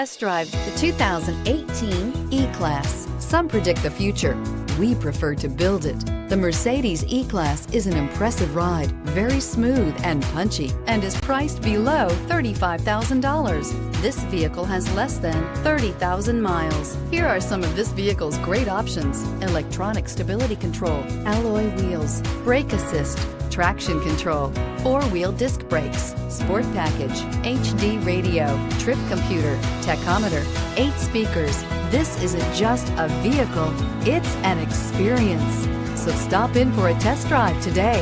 Test drive the 2018 E-Class. Some predict the future. We prefer to build it. The Mercedes E-Class is an impressive ride, very smooth and punchy, and is priced below $35,000. This vehicle has less than 30,000 miles. Here are some of this vehicle's great options: electronic stability control, alloy wheels, brake assist, traction control, four-wheel disc brakes, sport package, HD radio, trip computer, tachometer, 8 speakers. This isn't just a vehicle, it's an experience. So stop in for a test drive today.